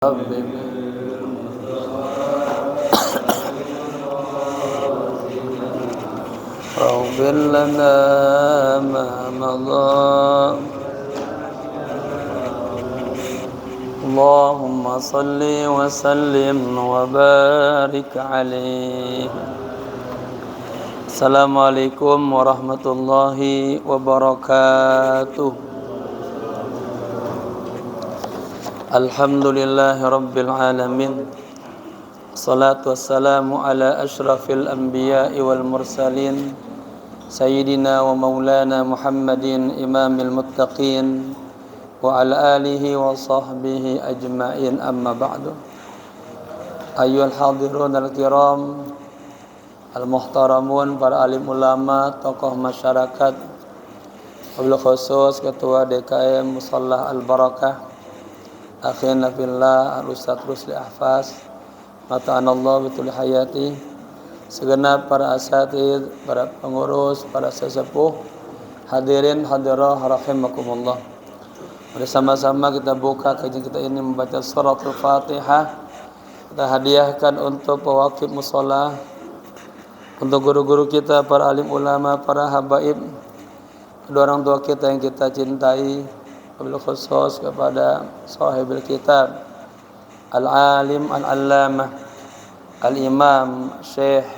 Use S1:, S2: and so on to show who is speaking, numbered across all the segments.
S1: واغفر لنا ما مضى اللهم صل وسلم وبارك عليه. Assalamualaikum warahmatullahi wabarakatuh. Alhamdulillahi rabbil alamin. Salatu wassalamu ala ashrafil anbiya'i wal mursalin Sayyidina wa maulana Muhammadin imamil muttaqin wa ala alihi wa sahbihi ajma'in, amma ba'du. Ayyuhal hadirun al-kiram al-muhtaramun, para alim ulama, tokoh masyarakat, wabil khusus Ketua DKM Mushallah Al-Barakah, akhina fillah al-Ustadz Rusli Ahfaz, mata'anallah betul hayati, segenap para asatidz, para pengurus, para sesepuh, hadirin hadirah rahimakumullah. Bersama-sama kita buka kajian kita ini membaca suratul Fatihah. Kita hadiahkan untuk pewakif musholah, untuk guru-guru kita, para alim ulama, para habaib, kedua orang tua kita yang kita cintai, wabil khusus kepada sahibul kitab al-alim al-allamah al-imam Syekh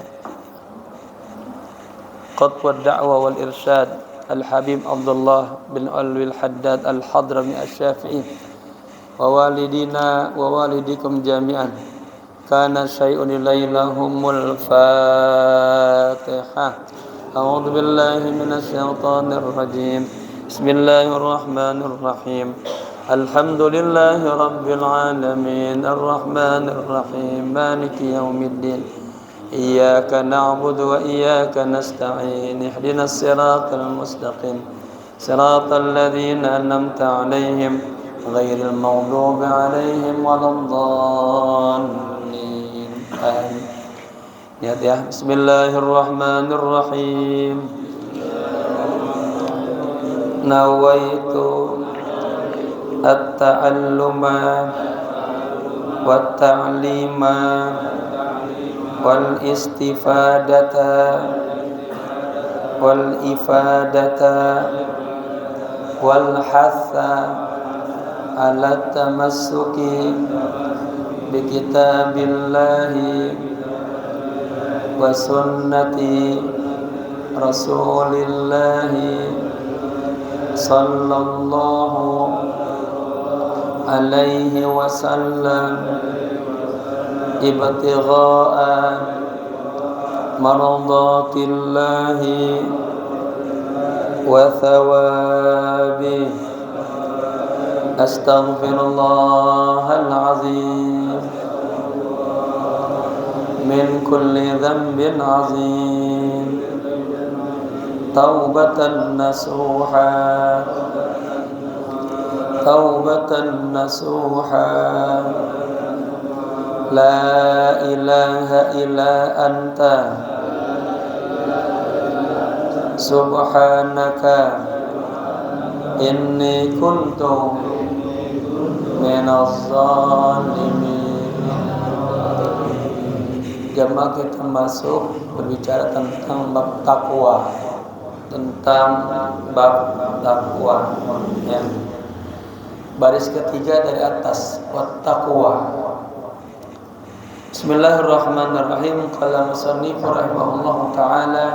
S1: Qutbud Da'wah wal Irsyad Al-Habib Abdullah bin Alwi Al-Haddad Al-Hadrami Asy-Syafi'i wa walidina wa walidikum jami'an. Kana syai'un ilailahumul Fatihah. A'udzu billahi minasy syaithanir rajim. Bismillahirrahmanirrahim. Alhamdulillahi rabbil alamin, arrahmanir rahim, maliki yaumiddin. Iyyaka na'budu wa iyyaka nasta'in. Ihdinas siratal mustaqim. Siratal ladzina an'amta 'alaihim ghairil maghdubi 'alaihim waladdallin. Amin. Niat ya. Bismillahirrahmanirrahim. Nawaitu at-ta'alluma wat-ta'lima wal-istifadata wal-ifadata wal-hatha ala tamassuki bi kitabillahi wa sunnati rasulillahi sallallahu alaihi wasallam ibtigha'a mardatillahi wa thawabi. Astaghfirullahal azim min kulli dhanbin azim, taubatan nasuha, taubatan nasuha. La ilaha illa anta subhanaka inni kuntu minaz zalimin. Jamaah kita masuk berbicara tentang bab takwa, tentang bab takwa ya. Baris ketiga dari atas, wattaqwa. Bismillahirrahmanirrahim. Qala musannif rahimahullahu ta'ala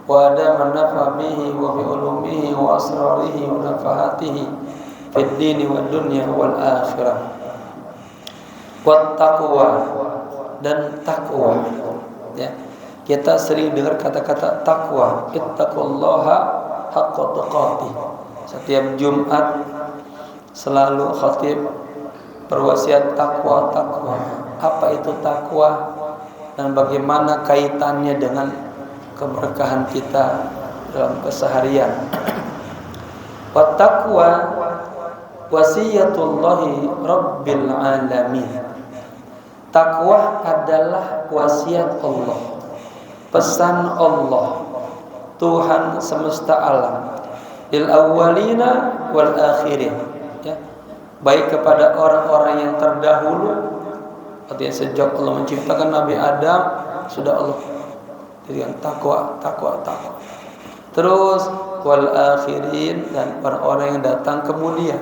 S1: wa adama nafa bihi wa bi ulumihi wa asrarihi wa nafahatihi fid dini wad dunya wal akhirah. Wattaqwa dan takwa ya. Kita sering dengar kata-kata takwa, ittaqullaha haqqa tuqatih. Setiap Jumat selalu khatib berwasiat takwa, takwa. Apa itu takwa dan bagaimana kaitannya dengan keberkahan kita dalam keseharian? Wattaqwa wasiyatullahi rabbil alamin. Takwa adalah wasiat Allah, pesan Allah, Tuhan semesta alam, lil awwalina wal akhirin, ya. baik kepada orang-orang yang terdahulu, artinya sejak Allah menciptakan Nabi Adam sudah Allah berikan takwa. Terus wal akhirin, dan orang-orang yang datang kemudian,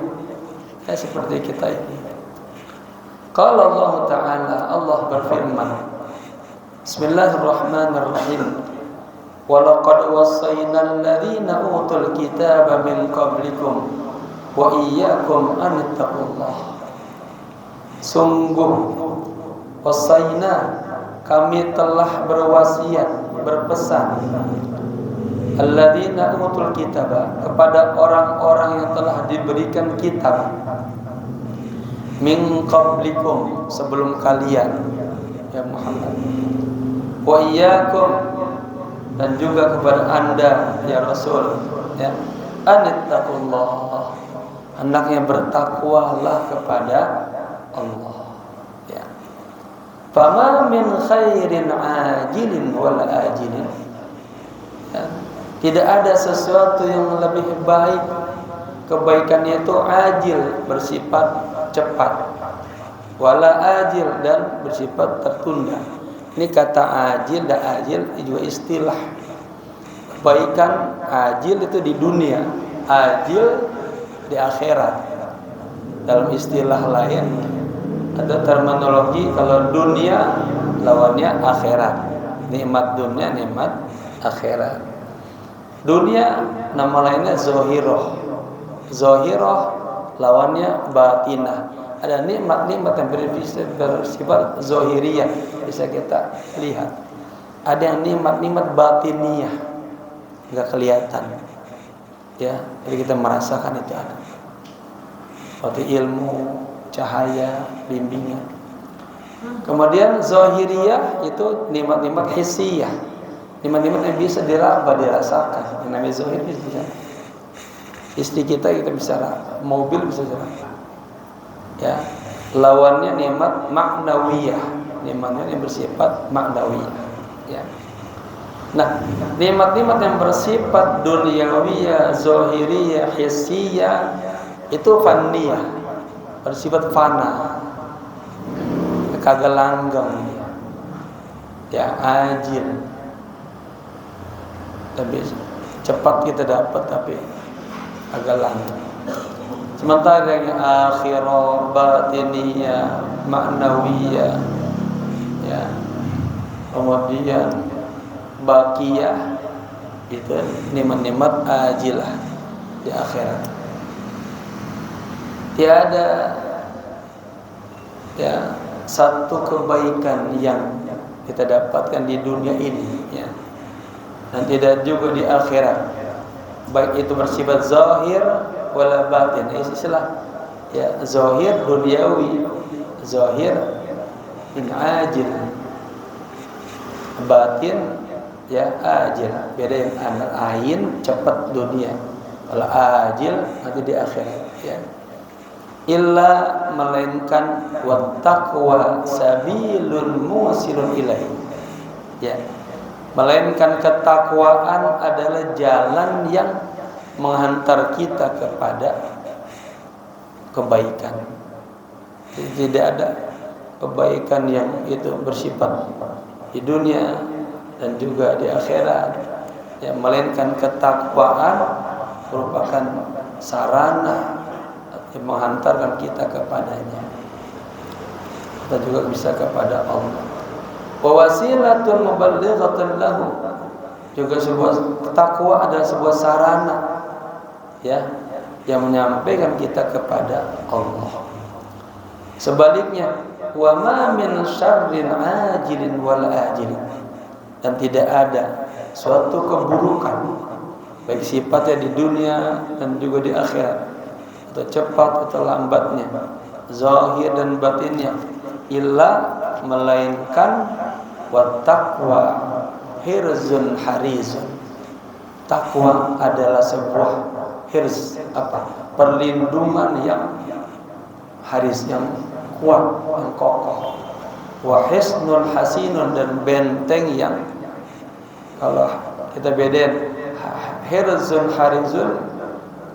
S1: seperti kita ini. Qala Allah Ta'ala, Allah berfirman, Bismillahirrahmanirrahim. Walaqad wassayna alladhina utul kitaba min qablikum wa iyyakum an ittaqullah. Sungguh wassayna, kami telah berwasiat, berpesan, alladzina utul kitaba, kepada orang-orang yang telah diberikan kitab, min qablikum, sebelum kalian ya Muhammad, wa iyyakum, dan juga kepada anda ya Rasul, ya, anittaqullah, hendaknya bertakwalah kepada Allah, ya. Fama min khairin ajilin wal ajilin, ya. Tidak ada sesuatu yang lebih baik, kebaikannya itu ajil, bersifat cepat, wala ajil, dan bersifat tertunda. Ini kata ajil dan ajil juga istilah. Kebaikan ajil itu di dunia, ajil di akhirat. Dalam istilah lain ada terminologi, kalau dunia lawannya akhirat. Nikmat dunia, nikmat akhirat. Dunia nama lainnya zohiroh. Zohiroh lawannya batinah. Ada nikmat-nikmat yang bersifat zohiriyah, bisa kita lihat. Ada yang nikmat-nikmat batiniyah, nggak kelihatan, ya. Jadi kita merasakan itu ada. Seperti ilmu, cahaya, bimbingan. Kemudian zohiriyah itu nikmat-nikmat hissiyah, nikmat-nikmat yang bisa diraba, dirasakan. Yang namanya zohir bisa. Istri kita bisa raba, mobil bisa raba. Ya, lawannya nikmat maknawiyah, nikmatnya yang bersifat maknawiyah, ya. Nah, nikmat-nikmat yang bersifat dunyawiyah, zahiriyah, hissiyah itu faniyah, bersifat fana, kagak langgeng, ya, ajil, tapi cepat kita dapat, tapi agak langgeng. Sementara yang akhirah, batiniyah, maknawiyah, ya, kemudian baqiyah, itu nikmat-nikmat ajilah di akhirat. Tiada, ya, satu kebaikan yang kita dapatkan di dunia ini, ya, dan tidak juga di akhirat, baik itu bersifat zahir wala batin. Istilah, ya, zahir duniawi, zahir min ajil, batin, ya, ajil. Beda yang ain cepat dunia, kalau ajil nanti di akhirat, ya. Illa, melainkan wattaqwa sabilun musilun ilaih, ya, melainkan ketakwaan adalah jalan yang menghantar kita kepada kebaikan. Tidak ada kebaikan yang itu bersifat di dunia dan juga di akhirat, ya, melainkan ketakwaan merupakan sarana yang menghantarkan kita kepadanya. Kita juga bisa kepada Allah. Wa wasilatun muballighatun lahu, juga sebuah takwa adalah sebuah sarana, ya, yang menyampaikan kita kepada Allah. Sebaliknya, wa ma min syarrin ajilin wal ajilin, dan tidak ada suatu keburukan, baik sifatnya di dunia dan juga di akhirat, atau cepat atau lambatnya, zahir dan batinnya, illa, melainkan wattaqwa hirzun harizun. Takwa adalah sebuah hirz, perlindungan yang haris, yang kuat, yang kokoh. Wa hisnun hasinun, dan benteng yang, kalau kita bedain, hirzun harizun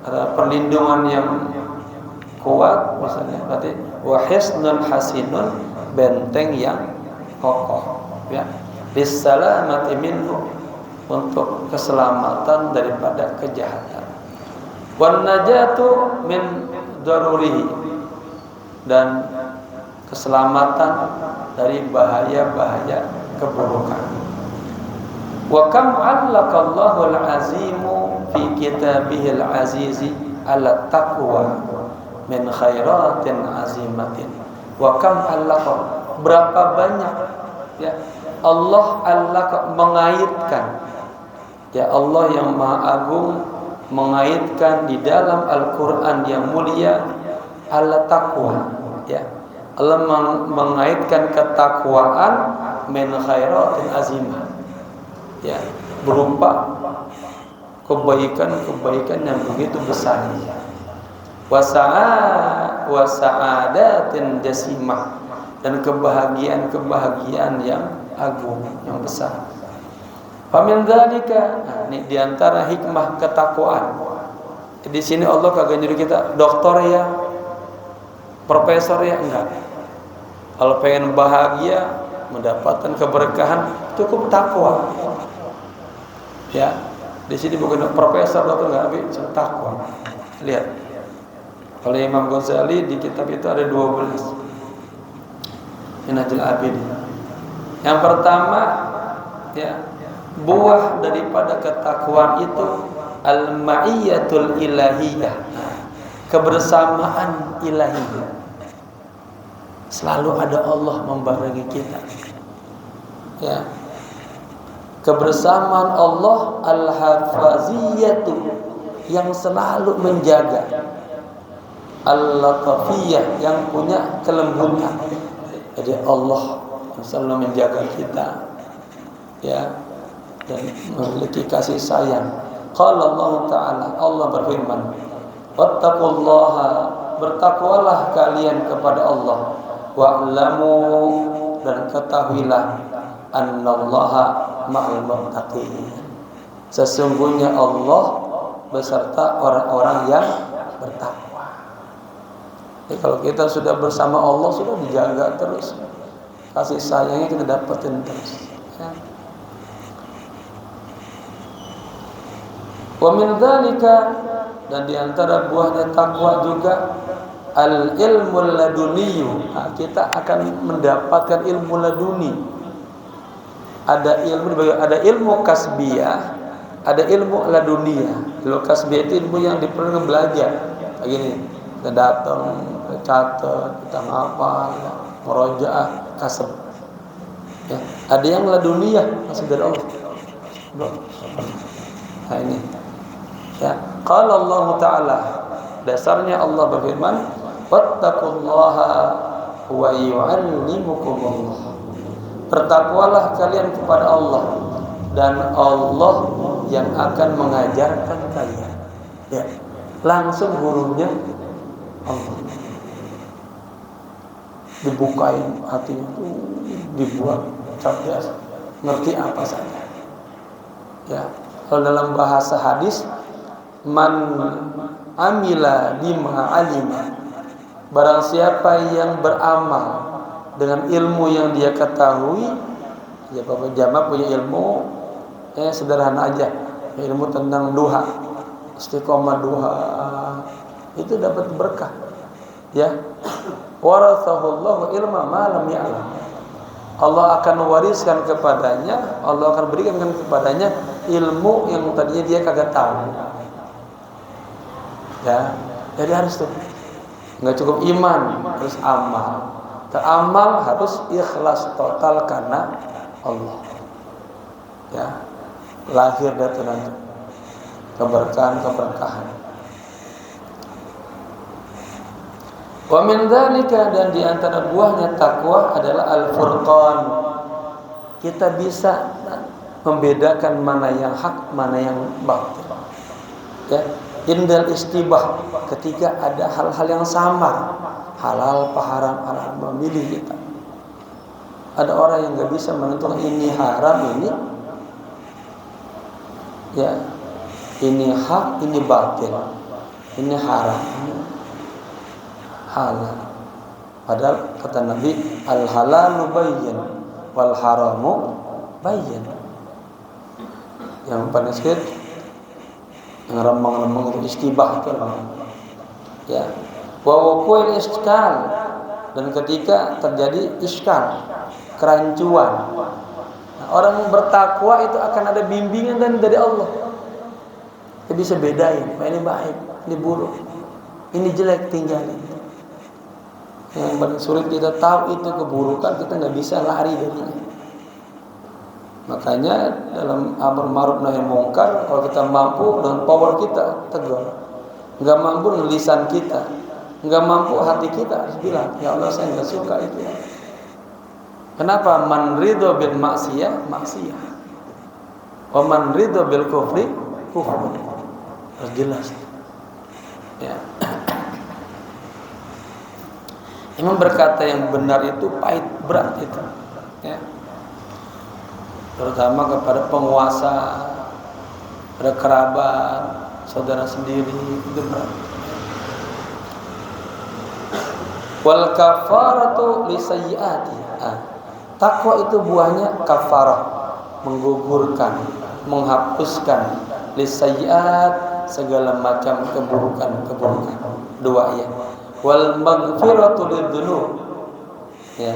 S1: adalah perlindungan yang kuat misalnya, berarti wa hisnun hasinun, benteng yang kokoh, ya. Bisalamati minhu, untuk keselamatan daripada kejahatan. Wan najatu min darurihi, dan keselamatan dari bahaya-bahaya keburukan. Wa kam 'allaqallahu al-'azimu fi kitabihil 'azizi ala taqwa min khairatin 'azimatin. Wa kam 'allaqa, berapa banyak, ya, Allah mengaitkan, ya, Allah yang Maha Agung mengaitkan di dalam Al-Qur'an yang mulia ala taqwa, ya. Allah mengaitkan ketakwaan min khairatin azimah, ya, berupa kebaikan-kebaikan yang begitu besar. Wa sa'adatin jasimah, dan kebahagiaan-kebahagiaan yang agung, yang besar. Famin dzalika, ini diantara hikmah ketakwaan. Di sini Allah kagak nyuruh kita dokter ya, profesor ya, enggak. Kalau pengen bahagia, mendapatkan keberkahan, cukup takwa. Ya, di sini bukan profesor, dokter, enggak, tapi takwa. Lihat, oleh Imam Ghazali di kitab itu ada 12 Minhajul Abidin. Yang pertama, ya, buah daripada ketakwaan itu al-ma'iyyatul ilahiyah, kebersamaan ilahiyah. Selalu ada Allah membarengi kita, ya. Kebersamaan Allah al-hafaziyatu, yang selalu menjaga, al-latafiyah, yang punya kelembutan. Jadi Allah yang selalu menjaga kita, ya, dan memiliki kasih sayang. Qala Allah Ta'ala, Allah berfirman, wattaqullaha, bertakwalah kalian kepada Allah, wa'lamu, dan ketahuilah, annallaha ma'al muttaqin, sesungguhnya Allah beserta orang-orang yang bertakwa. Jadi kalau kita sudah bersama Allah, sudah dijaga terus, kasih sayangnya kita dapatin terus, ya. Wa min dzalika, dan diantara buahnya takwa juga al-ilmul laduniyu. Nah, kita akan mendapatkan ilmu laduni. Ada ilmu kasbiyah, ada ilmu laduniyah. Ilmu kasbiyah itu ilmu yang diperlukan belajar. Begini, kita datang, kita catat, kita ngapal, murojaah, kasab. Ya, ada yang laduniyah, kasih dari Allah. Nah ini, ya, qala Allah Ta'ala, dasarnya Allah berfirman, wattaqullaha wa yu'allimukumullah, bertakwalah kalian kepada Allah, dan Allah yang akan mengajarkan kalian. Ya, langsung gurunya Allah, dibukain hatinya, dibuat cerdas, ngerti apa saja. Ya, kalau dalam bahasa hadis, man amila bima alima, barang siapa yang beramal dengan ilmu yang dia ketahui. Ya, Bapak Jamaah punya ilmu, sederhana aja, ilmu tentang duha, istiqomah duha, itu dapat berkah, ya. Warathahullahu ilma ma lam ya'lam, Allah akan wariskan kepadanya, Allah akan berikan kepadanya ilmu yang tadinya dia kagak tahu. Ya, jadi harus tuh, nggak cukup iman, harus amal. Amal harus ikhlas total karena Allah. Ya, lahir dari nanti keberkahan. Wa min dzalika, dan di antara buahnya takwa adalah al-furqan. Kita bisa membedakan mana yang hak, mana yang batil. Ya, indal istibah, ketika ada hal-hal yang samar, halal apa haram, memilih kita. Ada orang yang nggak bisa menentukan ini haram, ini, ya, ini hak, ini batil, ini haram. halal. Padahal kata Nabi, al halalu bayyin wal haramu bayyin. Yang paling sedikit, yang remang-remang itu istibah itu. Ya, wa wuqu'il iskal, dan ketika terjadi iskal, kerancuan. Nah, orang bertakwa itu akan ada bimbingan dari Allah. Dia bisa bedain, ini baik, ini buruk, ini jelek, tinggalin. Yang paling sulit kita tahu itu keburukan, kita nggak bisa lari darinya. Makanya dalam amar ma'ruf nahi munkar, kalau kita mampu dengan power kita tegur. Nggak mampu dengan lisan kita, nggak mampu hati kita harus bilang, ya Allah saya nggak suka itu. Kenapa? Man ridho bil maksiyah, maksiyah. Wa man ridho bil kufri, kufur. Harus jelas. Ya. Imam berkata yang benar itu pahit, berat itu. Ya. Terutama kepada penguasa, pada kerabat, saudara sendiri, itu berat. Wal kafaratu li sayyiati. Takwa itu buahnya kafarah, menggugurkan, menghapuskan li sayyiat, segala macam keburukan. Dua ya. Wal maghfiratu lidzunub. Ya.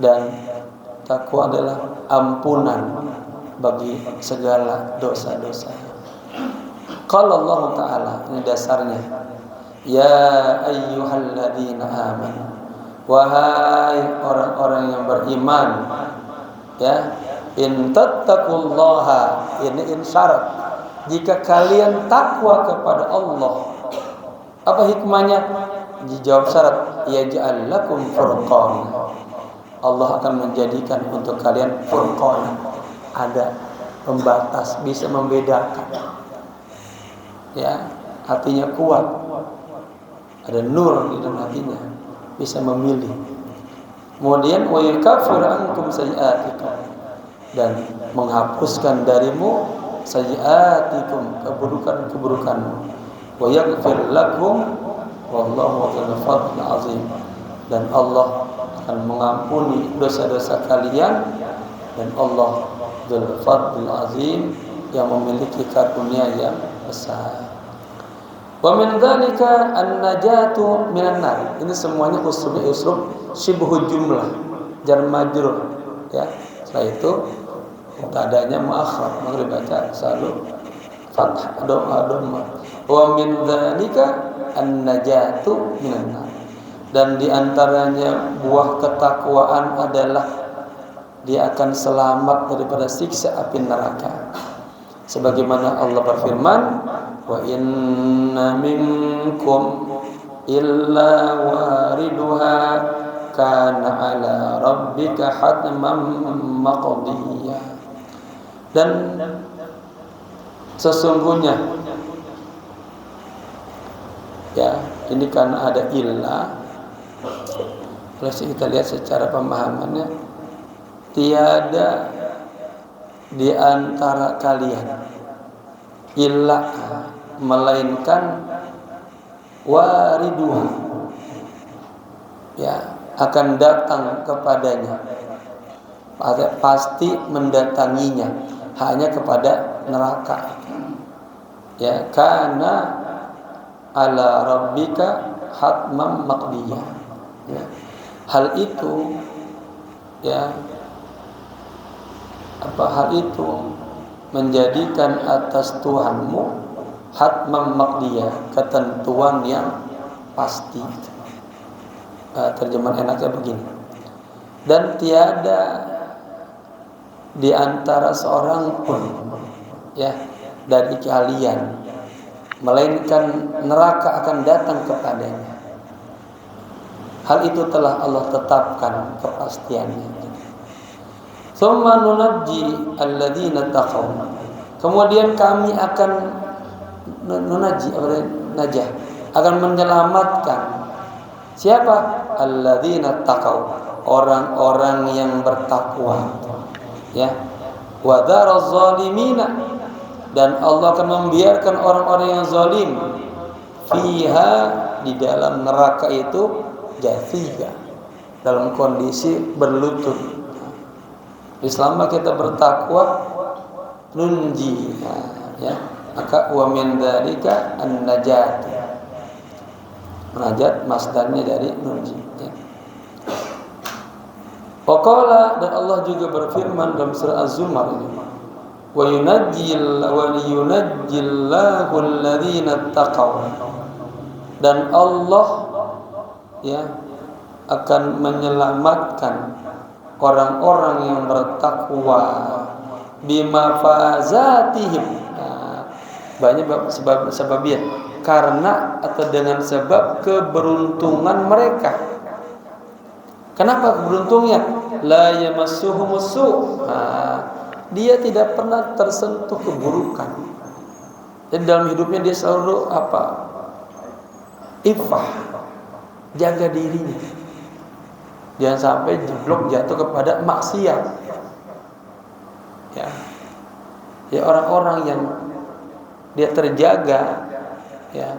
S1: Dan takwa adalah ampunan bagi segala dosa-dosa. Qala Allah Ta'ala, ini dasarnya. Ya ayyuhalladzina amanu, wahai orang-orang yang beriman, ya, in tattaqullaha, ini syarat. Jika kalian takwa kepada Allah, apa hikmahnya? Dijawab syarat, yaj'al lakum furqan. Allah akan menjadikan untuk kalian furqan, ada pembatas, bisa membedakan. Ya, hatinya kuat, ada nur di dalam hatinya, bisa memilih. Kemudian wa yukaffiru ankum sayyi'atikum, dan menghapuskan darimu sayyi'atikum, keburukan-keburukanmu. Wa yaghfir lakum wallahu dzul fadl azim, dan Allah akan mengampuni dosa-dosa kalian, dan Allah dzul fadl azim, yang memiliki karunia yang besar. Wa min dzalika an-najatu minan nar. Ini semuanya uslub syibhu jumlah, jar majrur, ya. Setelah itu mubtada'nya muakhar, maka dibaca selalu fathah dhamma. Wa min dzalika an-najatu minan nar. Dan diantaranya buah ketakwaan adalah dia akan selamat daripada siksa api neraka. Sebagaimana Allah berfirman, wa inna minkum illa wariduha kana ala rabbika hatman maqdiyya. Dan sesungguhnya, ya, ini karena ada illa. Kalau kita lihat secara pemahamannya, tiada di antara kalian illa, melainkan wariduha, ya, akan datang kepadanya, pasti mendatanginya, hanya kepada neraka. Ya, karena ala rabbika hatman maqdiyah. Ya. Hal itu, ya, hal itu menjadikan atas Tuhanmu hatman maqdiyah, ketentuan yang pasti. Terjemahan enaknya begini. Dan tiada di antara seorang pun, ya, dari kalian, melainkan neraka akan datang kepadanya. Hal itu telah Allah tetapkan kepastiannya. Tsumma nunajji alladzina taqaw. Kemudian kami akan najah, akan menyelamatkan siapa? Alladzina taqaw, orang-orang yang bertakwa. Ya. Wa dzaraz zalimina, dan Allah akan membiarkan orang-orang yang zalim fiha, di dalam neraka itu, jathiya, dalam kondisi berlutut. Selama kita bertakwa, nunji, ya, maka wa min dzalika an-najat. Najat masdarnya dari nunji, ya. Waqala, dan Allah juga berfirman dalam surah Az-Zumar ini, wa yunajjillahu alladhina taqaw, dan Allah, ya, akan menyelamatkan orang-orang yang bertakwa bima fazatihim. Banyak sebabnya, karena atau dengan sebab keberuntungan mereka. Kenapa keberuntungnya? La yamassuhumus su'. Dia tidak pernah tersentuh keburukan. Jadi dalam hidupnya dia selalu apa? Iffah, jaga dirinya, jangan sampai jeblok jatuh kepada maksiat. Ya, orang-orang yang dia terjaga, ya,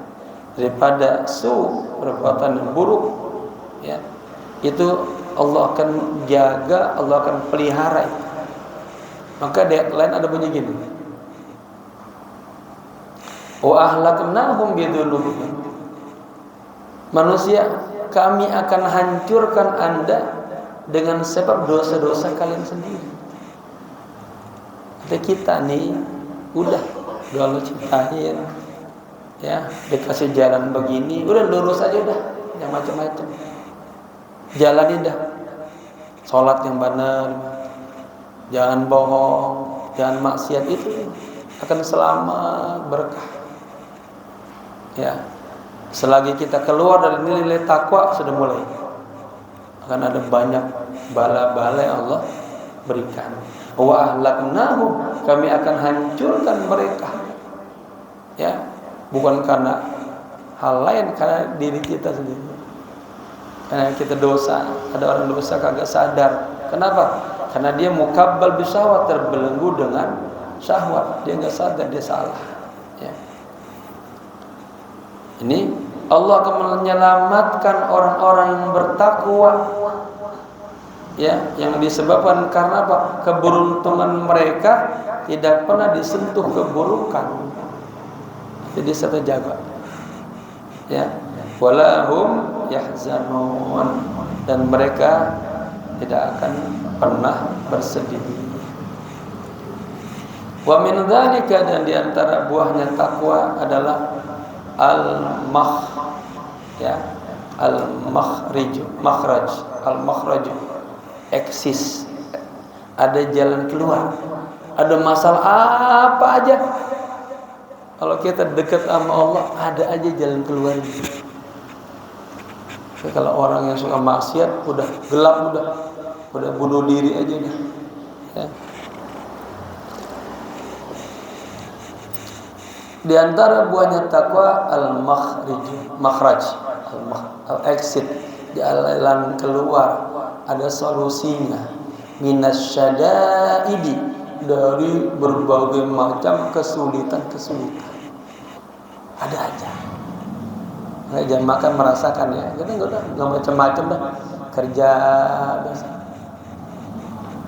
S1: daripada perbuatan yang buruk, ya, itu Allah akan jaga, Allah akan pelihara. Maka di ayat lain ada bunyi gini, wa ahlaknahum bidzunubihim, manusia, kami akan hancurkan Anda dengan sebab dosa-dosa kalian sendiri. Jadi kita nih udah Allah ciptain, ya, dikasih jalan begini, udah lurus aja, udah yang macam-macam, jalanin dah, sholat yang benar, jangan bohong, jangan maksiat, itu akan selamat, berkah. Ya, selagi kita keluar dari nilai takwa, sudah mulai akan ada banyak bala-bala yang Allah berikan. Wa ahlaknahum, kami akan hancurkan mereka. Ya, bukan karena hal lain, karena diri kita sendiri. Karena kita dosa, ada orang dosa kagak sadar. Kenapa? Karena dia mukabbal bisyahwat, terbelenggu dengan syahwat, dia nggak sadar dia salah. Ya. Ini Allah akan menyelamatkan orang-orang yang bertakwa, ya, yang disebabkan karena apa? Keberuntungan mereka tidak pernah disentuh keburukan. Jadi satu jaga, ya, walahum yahzanun, dan mereka tidak akan pernah bersedih. Wa min dzalika, dan diantara buahnya takwa adalah al-makhraj, eksis, ada jalan keluar. Ada masalah apa aja, kalau kita dekat sama Allah, ada aja jalan keluar. Kalau orang yang suka maksiat, udah gelap, udah bunuh diri aja dah. Ya. Di antara buahnya takwa al-makhraj, al-exit, jalan keluar, ada solusinya. Minasyadaidi, dari berbagai macam kesulitan-kesulitan. Ada aja. Jangan makan merasakan, ya. Kita nggak macam-macam dah. Kerja biasa.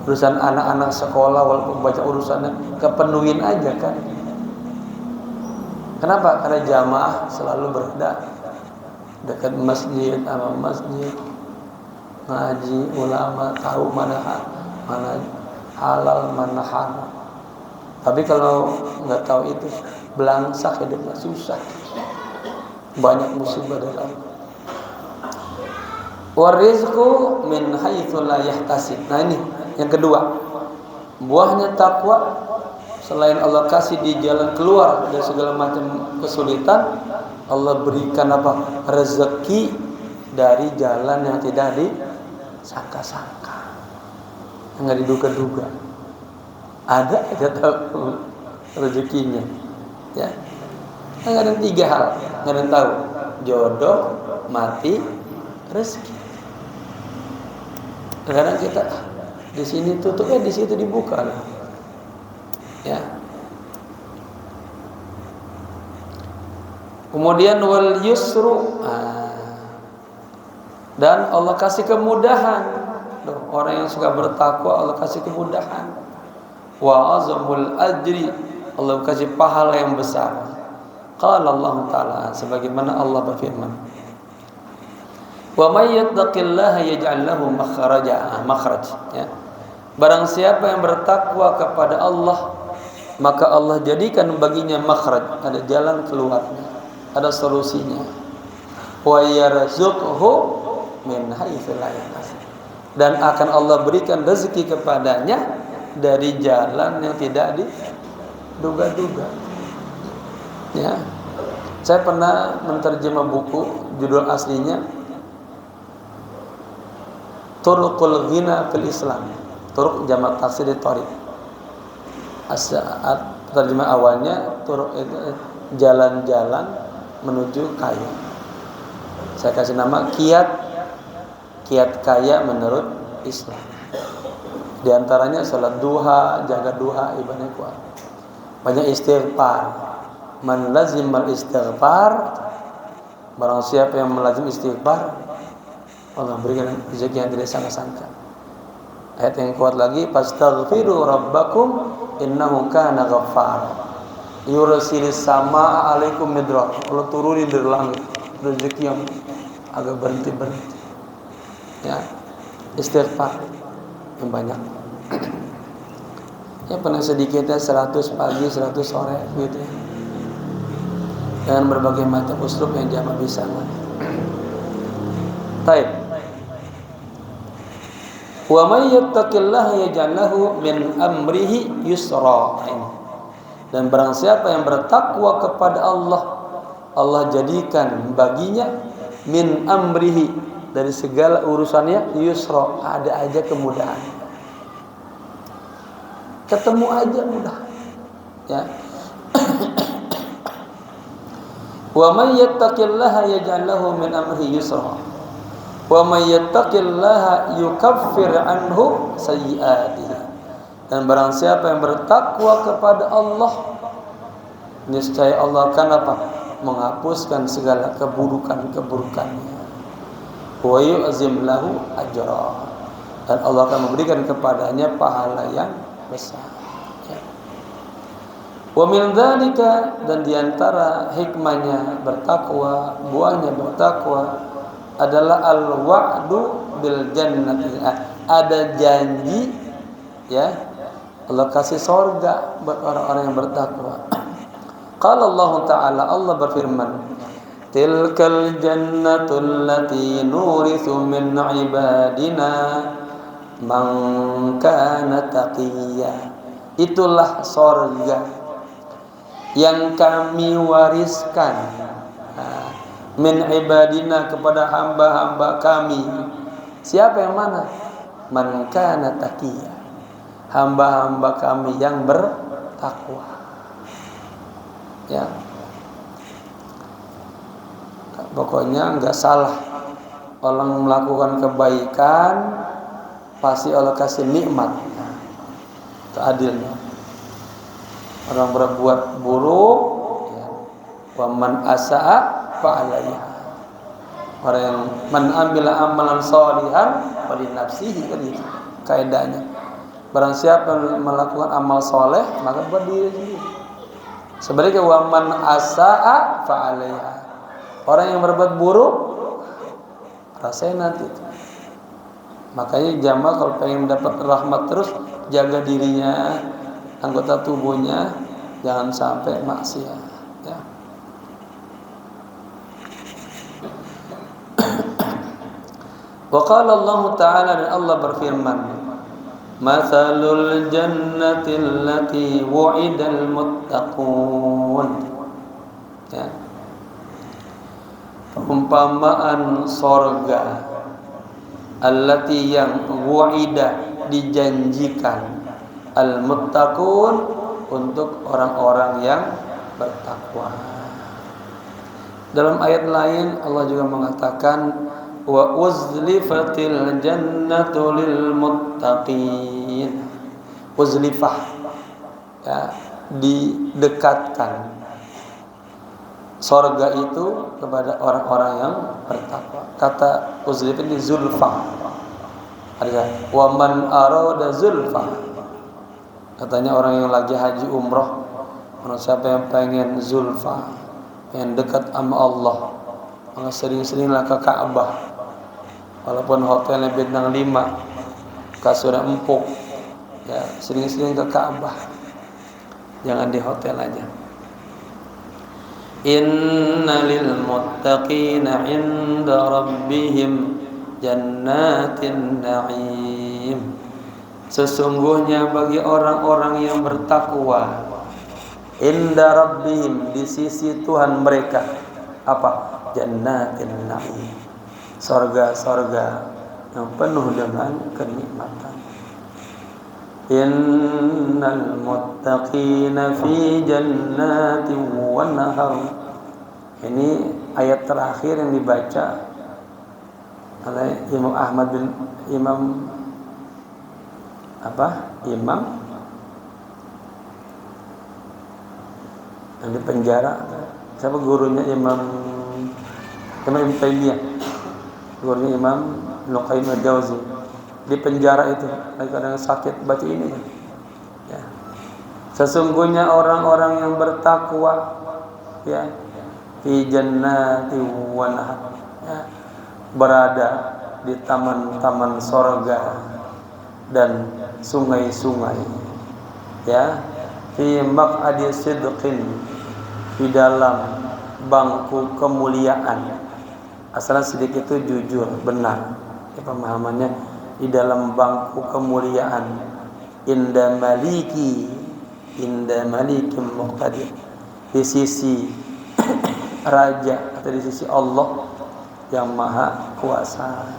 S1: Urusan anak-anak sekolah, walaupun baca urusannya, kepenuhin aja kan. Kenapa? Karena jamaah selalu berada dekat masjid, sama masjid, ngaji, ulama, tahu mana halal, mana haram. Tapi kalau nggak tahu itu, belangsak hidupnya, susah, banyak musibah dari Allah. Warizqu min haitsu la yahtasib. Nah, ini yang kedua, buahnya takwa. Selain Allah kasih di jalan keluar dari segala macam kesulitan, Allah berikan apa? Rezeki dari jalan yang tidak disangka-sangka, nggak diduga-duga. Ada aja tahu rezekinya, ya. Nggak ada 3 hal, nggak ada yang tahu: jodoh, mati, rezeki. Kadang kita di sini tutup, di situ dibuka lah. Ya. Kemudian wal yusru, dan Allah kasih kemudahan. Orang yang suka bertakwa Allah kasih kemudahan. Wa azamul ajri, Allah kasih pahala yang besar. Qala Allah Ta'ala, sebagaimana Allah berfirman, wa may yattaqillaha yaj'al lahu makhraj, ya. Barang siapa yang bertakwa kepada Allah, maka Allah jadikan baginya makhraj, ada jalan keluarnya, ada solusinya. Wa yarzuqhu min haitsu la yahtasib, dan akan Allah berikan rezeki kepadanya dari jalan yang tidak diduga-duga. Ya. Saya pernah menerjemah buku, judul aslinya Turuqul Ghina fil Islam. Turuq jamak taksir thariq. Terjemah awalnya turuq itu jalan-jalan menuju kaya. Saya kasih nama kiat kaya menurut Islam. Di antaranya salat duha, jaga duha, ibadah kuat. Banyak istighfar. Man lazimal istighfar, barang siapa yang melazim istighfar, Allah berikan rezeki yang tidak sangka-sangka. Ayat yang kuat lagi, fastaghfiru rabbakum innahu kana ghaffar. Yursilis samaa alaikum midrar. Allah turunin dari langit rezeki yang agak berhenti-berhenti. Ya. Istighfar yang banyak. Ya pernah sedikitnya 100 pagi, 100 sore gitu ya. Dengan berbagai macam uslub yang jamaah bisa. Baik. Wa may yattaqillaha yaj'al lahu min amrihi yusra. Dan barang siapa yang bertakwa kepada Allah, Allah jadikan baginya min amrihi, dari segala urusannya yusra, ada aja kemudahan. Ketemu aja mudah. Ya. Wa may yattaqillaha yaj'al lahu min amrihi yusra. Wa may yattaqillaha yukaffir anhu sayyi'atihi. Dan barang siapa yang bertakwa kepada Allah, niscaya Allah akan apa? Menghapuskan segala keburukan-keburukannya. Wa yu'zim lahu ajra. Dan Allah akan memberikan kepadanya pahala yang besar. Wa min dzalika, dan diantara hikmahnya bertakwa, buahnya bertakwa adalah al-wa'du bil jannati. Ada janji, ya. Allah kasih surga buat orang-orang yang bertakwa. Qala Allah Ta'ala, Allah berfirman, tilkal jannatul lati nurithu min ibadina man kana taqiyya. Itulah surga yang kami wariskan min ibadina, kepada hamba-hamba kami. Siapa yang mana? Man kana taqiyya, hamba-hamba kami yang bertakwa. Ya. Pokoknya enggak salah orang melakukan kebaikan, pasti Allah kasih nikmat. Itu adilnya. Orang berbuat buruk, ya, wa man asaa fa alaiha. Orang yang man amila amalan sholihan fali nafsihi, kan itu kaidahnya. Barang siapa yang melakukan amal soleh, maka buat diri sendiri. Sebaliknya wa man asaa fa alaiha. Orang yang berbuat buruk, rasain nanti. Makanya jamaah kalau pengen dapat rahmat terus, jaga dirinya, anggota tubuhnya, jangan sampai maksiat, ya. Wa qala Allah Ta'ala, dan Allah berfirman, mathalul jannati allati wu'idal muttaqun. Ya. Perumpamaan sorga allati yang wu'ida, dijanjikan, al-muttaqun, untuk orang-orang yang bertakwa. Dalam ayat lain Allah juga mengatakan wa uzlifatil jannatu lil muttaqin. Uzlifah, ya, didekatkan, Sorga itu kepada orang-orang yang bertakwa. Kata Uzlif ini zulfa. Ada wa man arada zulfa. Katanya orang yang lagi haji umroh, orang siapa yang pengen zulfa, pengen dekat sama Allah, maka sering-seringlah ke Ka'bah. Walaupun hotelnya bintang 5, kasurnya empuk, ya sering-sering ke Ka'bah. Jangan di hotel aja. Inna lil muttaqina 'inda rabbihim jannatin na'im. Sesungguhnya bagi orang-orang yang bertakwa, inda rabbihim, di sisi Tuhan mereka, apa? Jannatin na'im, sorga-sorga yang penuh dengan kenikmatan. Innal muttaqina fi jannatin wa nahar. Ini ayat terakhir yang dibaca oleh Imam Ahmad bin Imam yang di penjara. Siapa gurunya? Imam Ibn Taimiyah, gurunya Imam Ibnu Qayyim al-Jauzi. Di penjara itu lagi kadang sakit, baca ini ya. Sesungguhnya orang-orang yang bertakwa, ya, fi jannati wa nahar, ya, berada di taman-taman sorga dan sungai-sungai, ya, fi maq'adi sidqin, di dalam bangku kemuliaan. Asalnya sedikit itu jujur, benar, ya, pemahamannya di dalam bangku kemuliaan. Inda malikim muqtadir, di sisi raja atau di sisi Allah yang maha kuasa.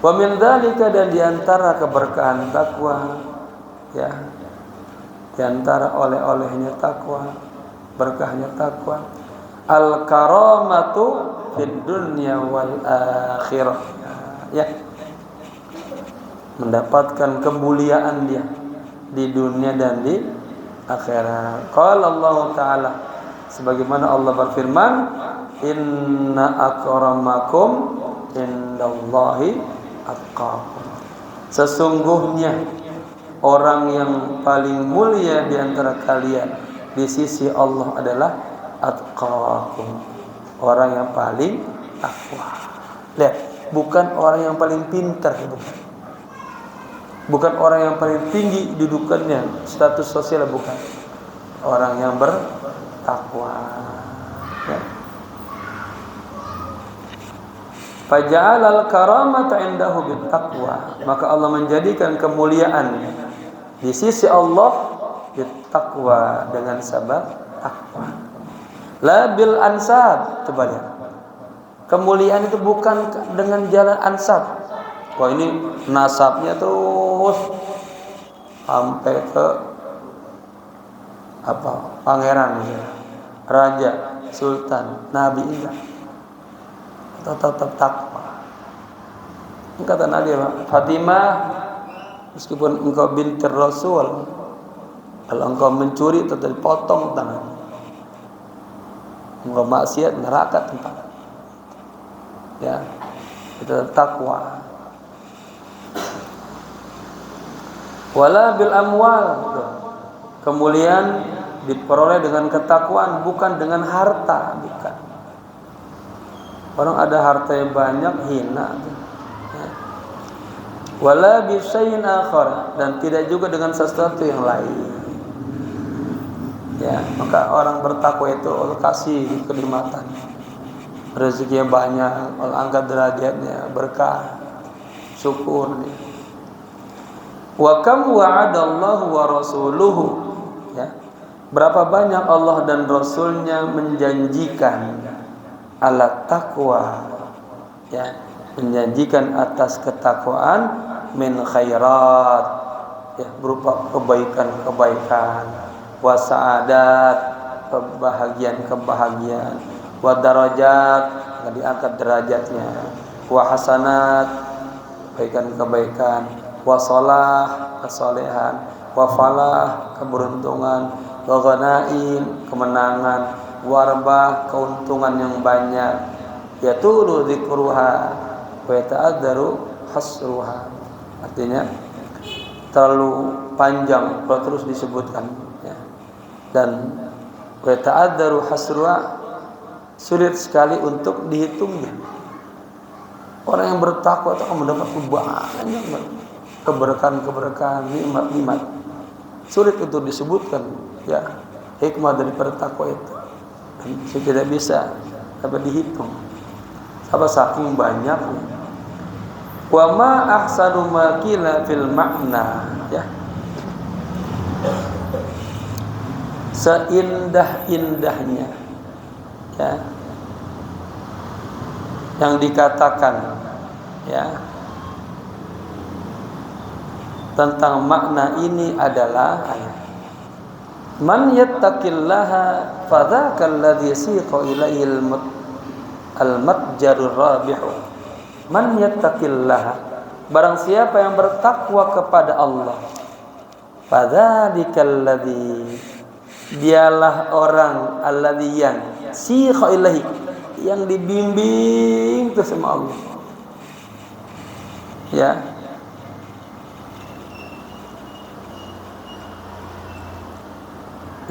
S1: Wa min dzalika, dan diantara keberkahan takwa, ya, diantara oleh-olehnya takwa, berkahnya takwa, al karamatu fid dunya wal akhirah, ya, mendapatkan kemuliaan dia di dunia dan di akhirat. Qala Allah Ta'ala, sebagaimana Allah berfirman, inna akramakum indallahi atqakum. Sesungguhnya orang yang paling mulia di antara kalian di sisi Allah adalah atqakum, orang yang paling takwa. Lihat, bukan orang yang paling pintar, bukan orang yang paling tinggi dudukannya, status sosial, bukan. Orang yang bertakwa, ya. Faja'alal karamata indahu bittaqwa, maka Allah menjadikan kemuliaan di sisi Allah bittaqwa, dengan sebab takwa. La bil ansab, coba lihat. Kemuliaan itu bukan dengan jalan ansab. Wah, ini nasabnya terus sampai ke pangeran, raja, sultan, nabi, enggak. Tetap takwa. Kata Nabi Fatimah, meskipun engkau binti Rasul, kalau engkau mencuri tetap dipotong tangan. Engkau maksiat, neraka tempat. Ya, itu takwa. Wala bil amwal, kemuliaan diperoleh dengan ketakwaan, bukan dengan harta, bukan. Orang ada harta yang banyak hina. Wala bi syai'in akhar, dan tidak juga dengan sesuatu yang lain. Ya, maka orang bertakwa itu Allah kasih kenikmatan, rezekinya banyak, Allah angkat derajatnya, berkah, syukur. Wa kam wa'adallahu wa rasuluhu, ya, berapa banyak Allah dan Rasulnya menjanjikan ala taqwa, ya, menjanjikan atas ketakwaan, min khairat, ya, berupa kebaikan-kebaikan, wa sa'adat, kebahagiaan-kebahagiaan, wa darajat, diangkat derajatnya, wa hasanat, kebaikan-kebaikan, wa salah, kesolehan, wa falah, keberuntungan, wa ghanaim, kemenangan, warbah, keuntungan yang banyak, yatulu dzikruha wa yata'adzaru hasruha. Artinya terlalu panjang kalau terus disebutkan, ya. Dan wa yata'adzaru hasruha, sulit sekali untuk dihitungnya. Orang yang bertakwa itu akan mendapat banyak keberkahan-keberkahan, nikmat-nikmat. Sulit untuk disebutkan, ya, hikmah daripada takwa itu. Dan tidak bisa dapat dihitung. Apa saking banyaknya. Wa ma ahsanu ma qila fil makna, ya. Seindah-indahnya, ya, yang dikatakan, ya, tentang makna ini adalah man yattaqillaha fadzakal ladzi yasiqu ilaihi al-matjarur rabihu. Man yattaqillaha, barang siapa yang bertakwa kepada Allah, fadzakal ladzi, dialah orang alladzi yang siqa ilaihi, yang dibimbing itu sama Allah, ya.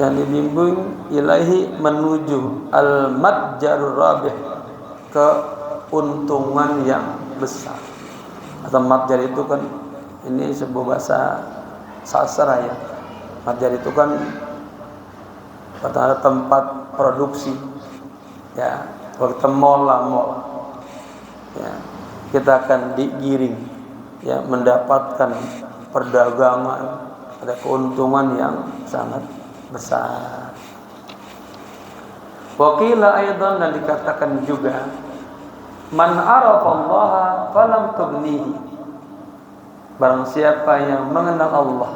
S1: Yang dibimbing ilahi menuju al-matjarur rabih, keuntungan yang besar. Atau matjar itu kan ini sebuah bahasa sastra, ya. Matjar itu kan pertama tempat produksi, ya. Kalau kita mall, ya, kita akan digiring, ya, mendapatkan perdagangan, ada keuntungan yang sangat besar. Waqila aidan, dan dikatakan juga, man arafallaha falam tughnihi, barang siapa yang mengenal Allah,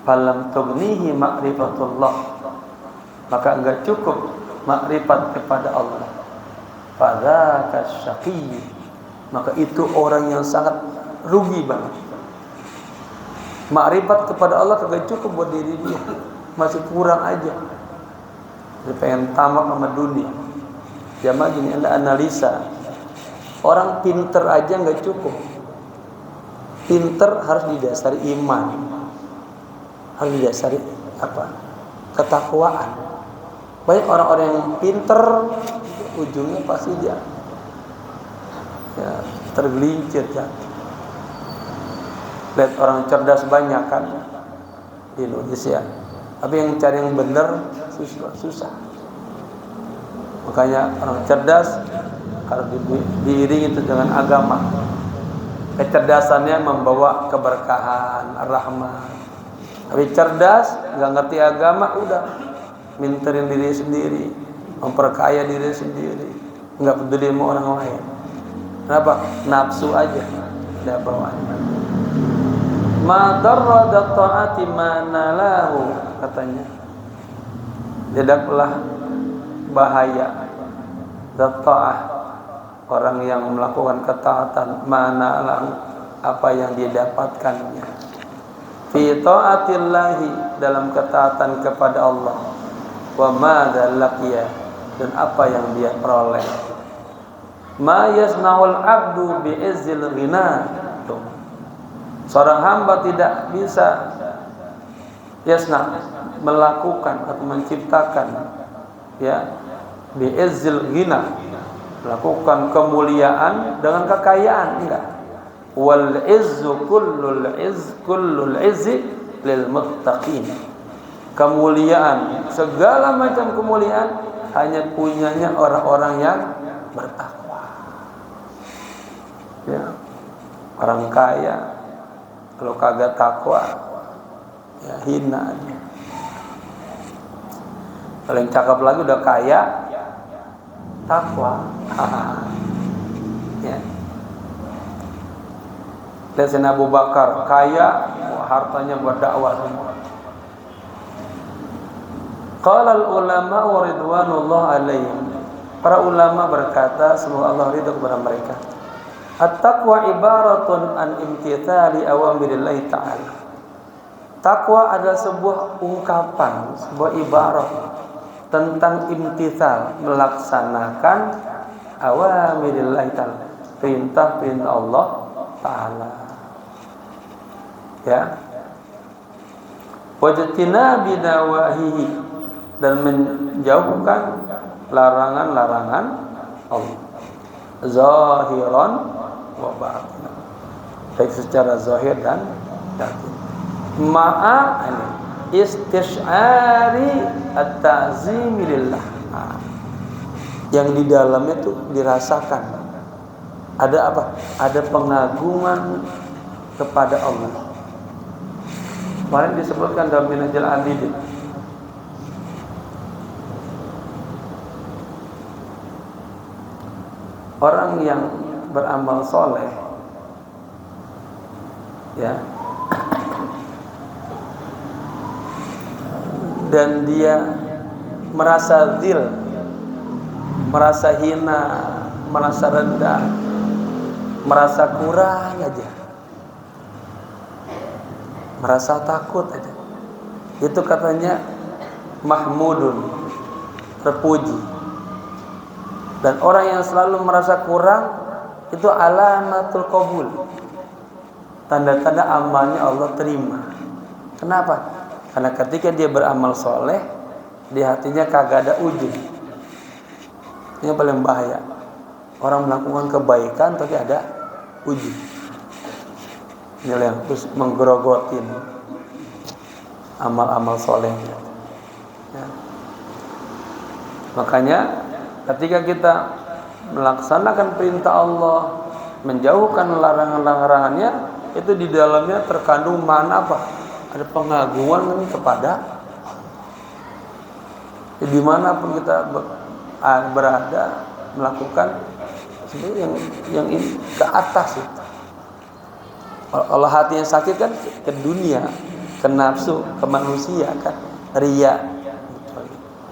S1: falam tughnihi ma'rifatullah, maka enggak cukup makrifat kepada Allah, fadzaka syaqiyyu, maka itu orang yang sangat rugi banget. Makrifat kepada Allah kagak cukup buat diri dia, masih kurang aja. Dia pengen tamak sama dunia. Jamaah gini, Anda analisa, orang pinter aja nggak cukup. Pinter harus didasari iman, harus didasari apa? Ketakwaan. Banyak orang-orang yang pinter, ujungnya pasti dia, ya, tergelincir, ya. Lihat orang cerdas banyak kan di Indonesia, tapi yang cari yang benar susah. Makanya orang cerdas harus diiringi itu dengan agama. Kecerdasannya membawa keberkahan, rahmat. Tapi cerdas nggak ngerti agama, udah minterin diri sendiri, memperkaya diri sendiri, nggak peduli sama orang lain. Kenapa? Nafsu aja dia bawaannya. Ma darrada ta'ati ma nalahu, katanya. Tidaklah bahaya ta'ah, orang yang melakukan ketaatan, ma nalahu, apa yang didapatkannya. Fi ta'atillahi, dalam ketaatan kepada Allah. Wa ma dzalaqiya, dan apa yang dia peroleh. Ma yasnaul abdu bi'izzil ghina. Seorang hamba tidak bisa melakukan atau menciptakan, ya, bi'izzil ghina, melakukan kemuliaan dengan kekayaan, enggak. Wal izzu kullul izzi lil muttaqin. Kemuliaan, segala macam kemuliaan hanya punyanya orang-orang yang bertakwa. Ya. Orang kaya kalau kagak takwa, ya hina aja. Kalau yang cakep lagi udah kaya, takwa. Ya. Lihat Sayyidina Abu Bakar, kaya, hartanya buat dakwah semua. Qala al-ulama wa ridwanullah alaihim, para ulama berkata, semoga Allah ridha kepada mereka. At-taqwa ibaratun an imtithali awamirillahi ta'ala. Takwa adalah sebuah ungkapan, sebuah ibarat tentang imtithal, melaksanakan awamirillah ta'ala, perintah-perintah Allah ta'ala. Ya. Wajtina bidawahihi, dan menjauhkan larangan-larangan Allah. Zahiran wa batinan, baik secara zahir dan batin. Ma'a istisyari at-ta'zimi lillah. Yang di dalamnya itu dirasakan ada apa? Ada pengagungan kepada Allah. Kemarin disebutkan dalam Minhajul Abidin, orang yang beramal soleh, ya, dan dia merasa dzil, merasa hina, merasa rendah, merasa kurang aja, merasa takut aja, itu katanya mahmudun, terpuji. Dan orang yang selalu merasa kurang, itu alamatul qabul, tanda-tanda amalnya Allah terima. Kenapa? Karena ketika dia beramal soleh, di hatinya kagak ada ujub. Ini yang paling bahaya. Orang melakukan kebaikan tapi ada ujub. Ini yang terus menggerogotin amal-amal solehnya. Ya. Makanya ketika kita melaksanakan perintah Allah, menjauhkan larangan-larangannya, itu di dalamnya terkandung makna apa? Ada pengagungan kepada, di mana pun kita berada melakukan sebenarnya yang ini ke atas itu. Allah hati yang sakit kan ke dunia, ke nafsu, ke manusia kan, riya,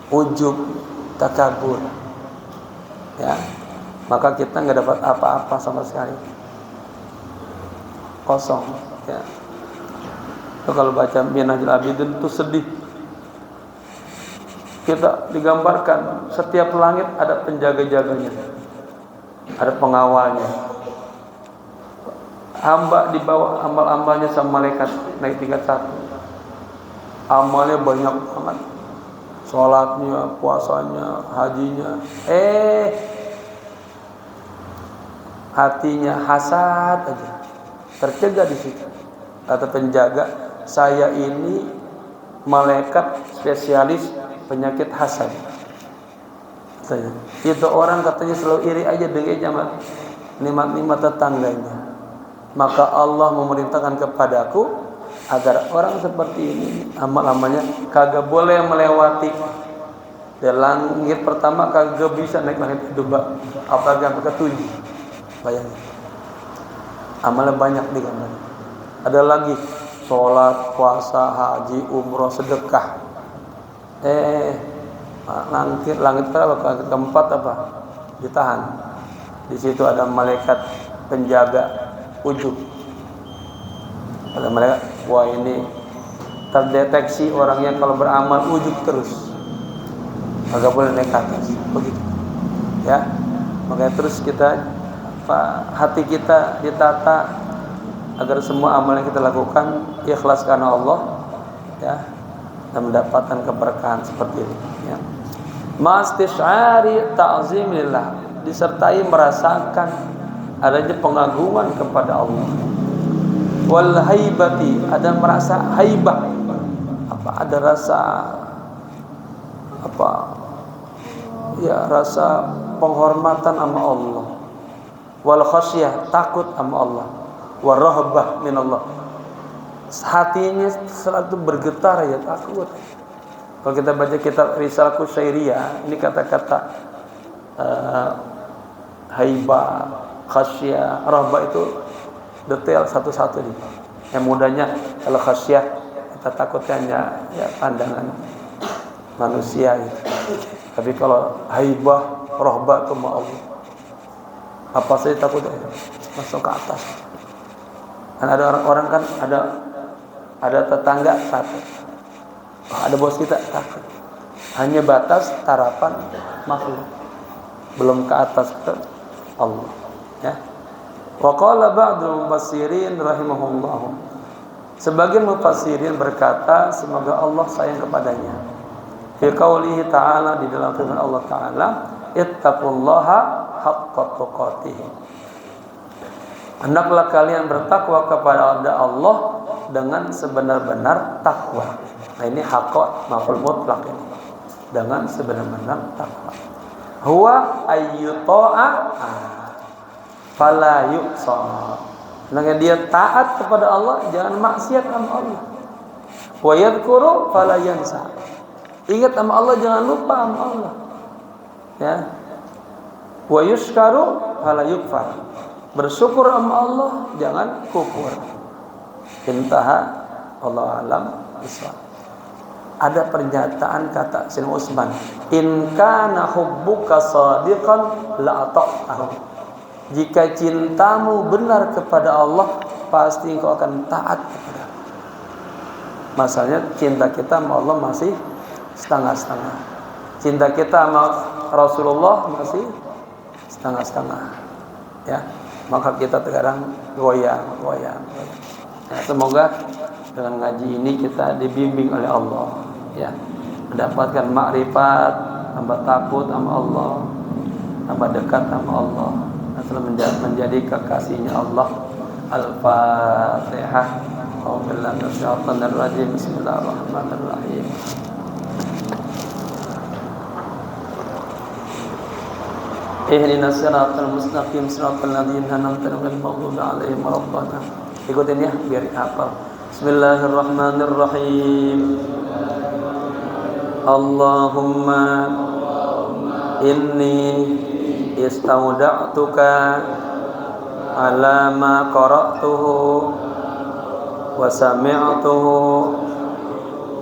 S1: ujub, takabur. Ya, maka kita nggak dapat apa-apa sama sekali, kosong. Ya. Kalau baca Minhajul Abidin itu sedih. Kita digambarkan setiap langit ada penjaga-jaganya, ada pengawalnya. Hamba di bawah amal-amalnya sama malaikat naik tingkat 1. Amalnya banyak banget, sholatnya, puasanya, hajinya. Hatinya hasad aja, tercegah di situ. Kata penjaga, saya ini malaikat spesialis penyakit hasad. Itu orang katanya selalu iri aja dengan nikmat-nikmat tetangganya. Maka Allah memerintahkan kepadaku agar orang seperti ini amal-amalnya kagak boleh melewati dari langit pertama, kagak bisa naik langit kedua, apalagi sampai ke-7. Bayangin, amalnya banyak digambar. Ada lagi sholat, puasa, haji, umroh, sedekah. Langit berapa? Keempat apa? Ditahan. Di situ ada malaikat penjaga ujub. Ada malaikat, wah ini terdeteksi orangnya kalau beramal ujub terus, agak boleh naik ke atas. Begitu. Ya, makanya terus kita hati kita ditata agar semua amal yang kita lakukan ikhlas karena Allah, ya, dan mendapatkan keberkahan seperti ini. Ya. Mastisyari ta'zimillah, disertai merasakan adanya pengagungan kepada Allah. Wal haibati, ada merasa haibah, ada rasa ya, rasa penghormatan sama Allah. Wal khasyah, takut sama Allah. Wa rahbah min Allah, hatinya selalu bergetar ya, takut. Kalau kita baca kitab Risalah Kusyairiyah, ini kata-kata haibah, khasyah, rahbah itu detail satu-satu nih. Yang mudahnya kalau khasyah kita takutnya ya pandangan manusia gitu. Tapi kalau haibah, rahbah itu sama Allah, apa saja takut masuk ke atas. Kan ada orang-orang kan ada tetangga takut, ada bos kita takut. hanya batas tarapan makhluk, belum ke atas ke Allah. Ya. Wa qala ba'dul mufassirin rahimahullah. Sebagian mufassirin berkata semoga Allah sayang kepadanya. Fi qaulihi ta'ala, di dalam firman Allah Ta'ala, ittaqullaha haqqa tuqatih. Hendaklah kalian bertakwa kepada Allah dengan sebenar-benar takwa. Nah ini haqqa maf'ul mutlaq ini. Dengan sebenar-benar takwa. Huwa ayyuta'a fala yu'sa. Nah dia taat kepada Allah, jangan maksiat sama Allah. Wa yadhkuru fala yansa. Ingat sama Allah, jangan lupa sama Allah. Ya. Wa yushkaru fala yukfar. Bersyukur sama Allah, jangan kufur. Intaha, Allah alam bisawab. Ada pernyataan kata Sayyidina Utsman, in kana hubbuka shadiqan la ata'tahu. Jika cintamu benar kepada Allah, pasti engkau akan taat kepada Allah. Masalahnya cinta kita sama Allah masih setengah-setengah. Cinta kita sama Rasulullah masih setengah-setengah. Ya, maka kita terkadang goyang. Ya, semoga dengan ngaji ini kita dibimbing oleh Allah, ya, mendapatkan makrifat, tambah takut sama Allah, tambah dekat sama Allah, asal menjadi kekasihnya Allah. Al-Fatihah. Bismillahirrahmanirrahim. Ihdinas siratal mustaqim, siratal ladzina an'amta 'alaihim ghairil maghdubi 'alaihim waladdallin. Ikutin ya biar hafal. Bismillahirrahmanirrahim. Allahumma inni istauda'tuka ala ma qara'tuhu wa sami'tuhu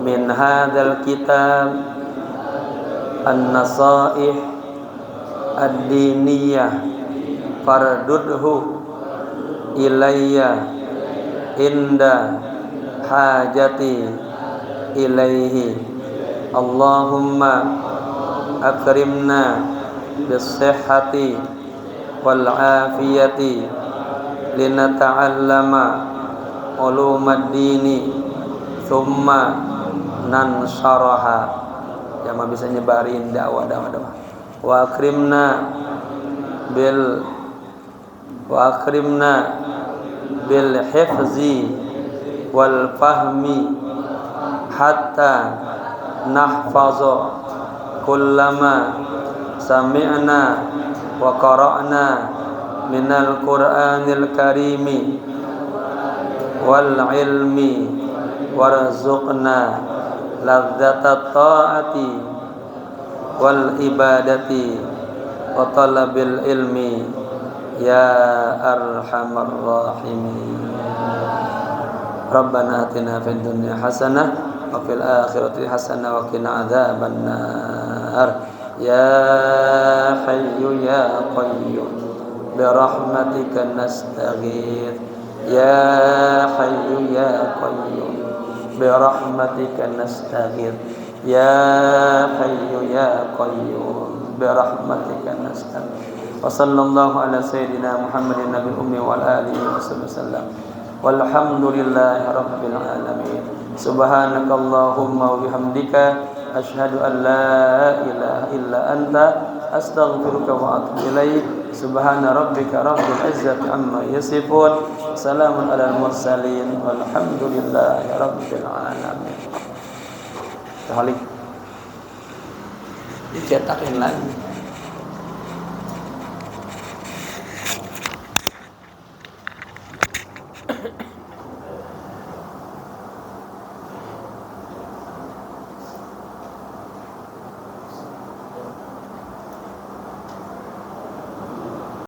S1: min hadzal kitab an-nasaih ad-diniyah fardudhu ilayya inda hajati ilaihi. Allahumma akrimna bis-sihhati wal afiyati linata'allama ulumad-dini thumma nansharaha. Jamaah bisa nyebarin dakwah. Wa akrimna bil hifzi wal fahmi hatta nahfaza kullama sami'na wa qara'na minal qur'anil karimi wal ilmi warzuqna ladzata ta'ati wal ibadati wa talabil ilmi ya arhamar rahimin. Rabbana atina fid dunya hasanah wa fil akhirati hasanah wa qina adzabannar. Ya hayyu ya qayyum bi rahmatika nastaghith. Ya hayyu ya qayyum bi rahmatika nastaghith. Ya hayyu ya qayyum bi rahmatika nastaghith. Wa sallallahu ala sayyidina Muhammadin nabiyil ummi wal alihi wasallam. Walhamdulillahi rabbil alamin. Subhanakallahumma wa bihamdika asyhadu an la ilaha illa anta astaghfiruka wa atubu ilaik. Subhana rabbika rabbil izzati amma yasifun. Salamun alal mursalin walhamdulillahi rabbil alamin. Dicetakin lagi.